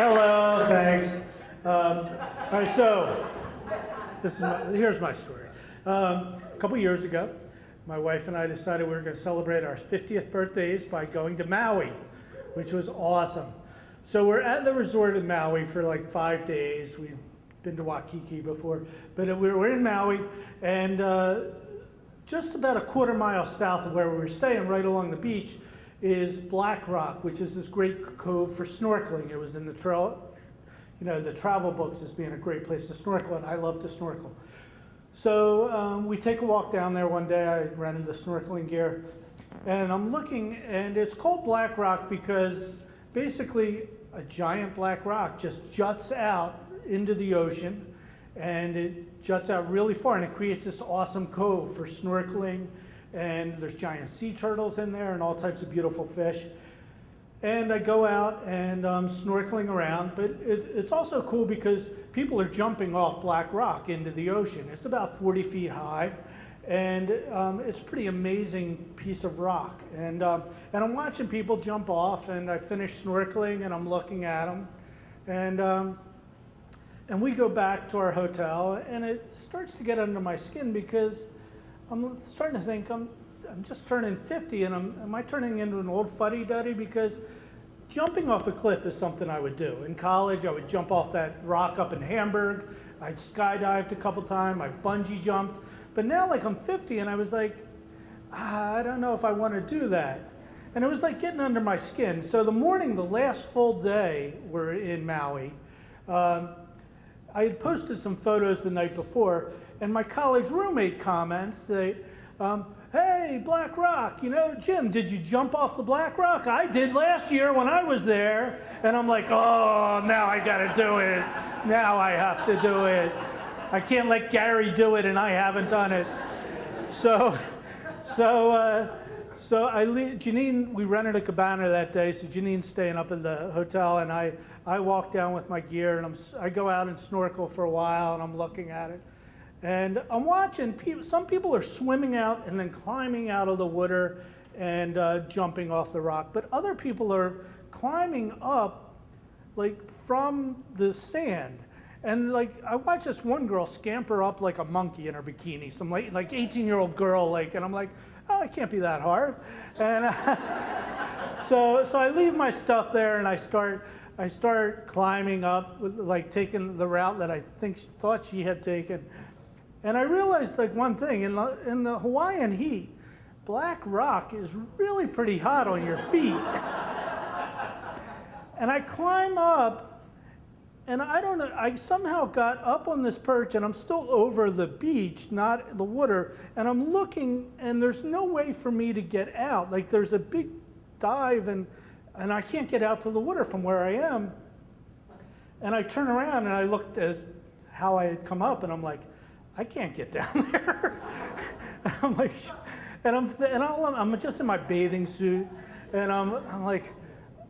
Hello, thanks. All right, so here's my story. A couple years ago, my wife and I decided we were going to celebrate our 50th birthdays by going to Maui, which was awesome. So we're at the resort in Maui for like 5 days. We've been to Waikiki before, but we're in Maui, and just about a quarter-mile south of where we were staying, right along the beach, is Black Rock, which is this great cove for snorkeling. It was in the the travel books as being a great place to snorkel, and I love to snorkel. So we take a walk down there one day. I rented the snorkeling gear, and I'm looking, and it's called Black Rock because basically a giant black rock just juts out into the ocean, and it juts out really far, and it creates this awesome cove for snorkeling, and there's giant sea turtles in there and all types of beautiful fish. And I go out and snorkeling around, but it's also cool because people are jumping off Black Rock into the ocean. It's about 40 feet high, and it's a pretty amazing piece of rock. And I'm watching people jump off, and I finish snorkeling, and I'm looking at them. And we go back to our hotel, and it starts to get under my skin because I'm starting to think I'm just turning 50, and am I turning into an old fuddy-duddy? Because jumping off a cliff is something I would do. In college, I would jump off that rock up in Hamburg. I'd skydived a couple times. I bungee jumped. But now, like, I'm 50, and I was like, I don't know if I want to do that. And it was like getting under my skin. So the last full day we're in Maui, I had posted some photos the night before, and my college roommate comments, hey, Black Rock, Jim, did you jump off the Black Rock? I did last year when I was there. And I'm like, oh, now I got to do it. Now I have to do it. I can't let Gary do it, and I haven't done it. So Janine, we rented a cabana that day, so Janine's staying up in the hotel, and I walk down with my gear, and I go out and snorkel for a while, and I'm looking at it. And I'm watching some people are swimming out and then climbing out of the water and jumping off the rock, but other people are climbing up like from the sand. And like I watched this one girl scamper up like a monkey in her bikini, some like 18-year-old girl, and I'm like, oh, it can't be that hard. And so I leave my stuff there, and I start climbing up, like taking the route that I thought she had taken. And I realized like one thing, in the Hawaiian heat, Black Rock is really pretty hot on your feet. And I climb up, and I don't know, I somehow got up on this perch, and I'm still over the beach, not the water, and I'm looking, and there's no way for me to get out. Like there's a big dive, and I can't get out to the water from where I am. And I turn around, and I looked as how I had come up, and I'm like, I can't get down there. I'm like, I'm just in my bathing suit, and I'm like,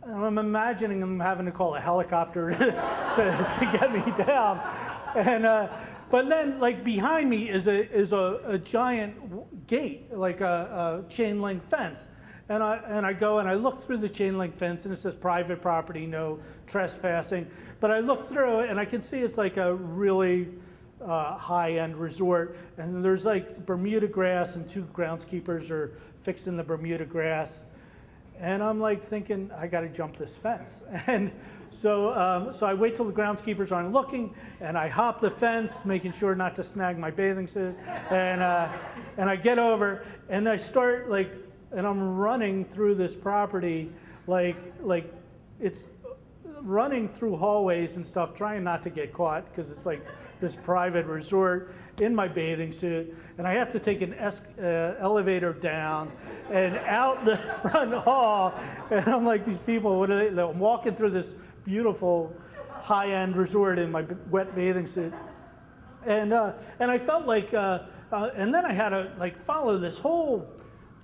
I'm imagining I'm having to call a helicopter to get me down, and but then like behind me is a giant gate, like a chain link fence, and I go and I look through the chain link fence, and it says private property, no trespassing, but I look through it and I can see it's like a really high-end resort, and there's like Bermuda grass, and 2 groundskeepers are fixing the Bermuda grass, and I'm like thinking I got to jump this fence, and so I wait till the groundskeepers aren't looking, and I hop the fence, making sure not to snag my bathing suit, and I get over, and I start and I'm running through this property like it's running through hallways and stuff, trying not to get caught because it's like this private resort in my bathing suit, and I have to take an elevator down and out the front hall, and I'm like, these people, what are they? I'm walking through this beautiful high-end resort in my wet bathing suit, and I felt like, and then I had to follow this whole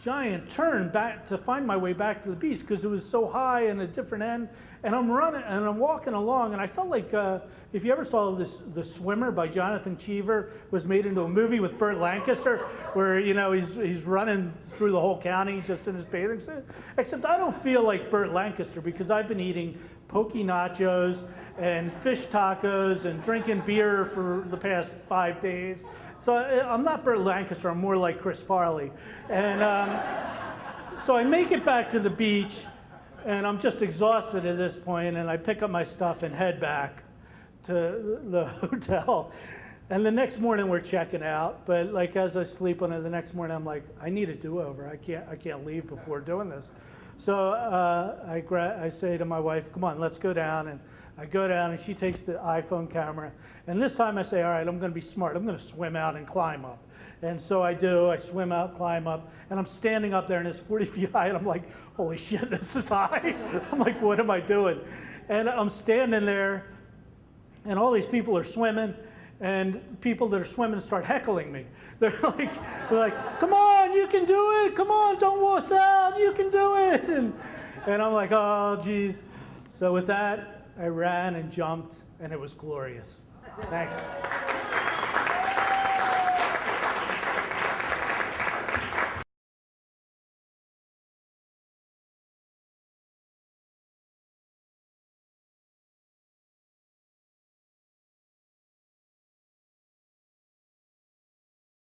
giant turn back to find my way back to the beach because it was so high and a different end. And I'm running and I'm walking along, and I felt like if you ever saw The Swimmer by Jonathan Cheever, was made into a movie with Burt Lancaster, where he's running through the whole county just in his bathing suit. Except I don't feel like Burt Lancaster because I've been eating poke nachos and fish tacos and drinking beer for the past 5 days. So I'm not Burt Lancaster, I'm more like Chris Farley. And so I make it back to the beach, and I'm just exhausted at this point, and I pick up my stuff and head back to the hotel. And the next morning we're checking out, but like as I sleep on it, the next morning I'm like, I need a do-over. I can't leave before doing this. So I say to my wife, come on, let's go down. And I go down, and she takes the iPhone camera. And this time I say, all right, I'm going to be smart. I'm going to swim out and climb up. And so I do. I swim out, climb up, and I'm standing up there, and it's 40 feet high, and I'm like, holy shit, this is high. I'm like, what am I doing? And I'm standing there, and all these people are swimming, and people that are swimming start heckling me. They're like, come on, you can do it. Come on, don't wuss out. You can do it. And I'm like, oh, geez. So with that, I ran and jumped, and it was glorious. Thanks.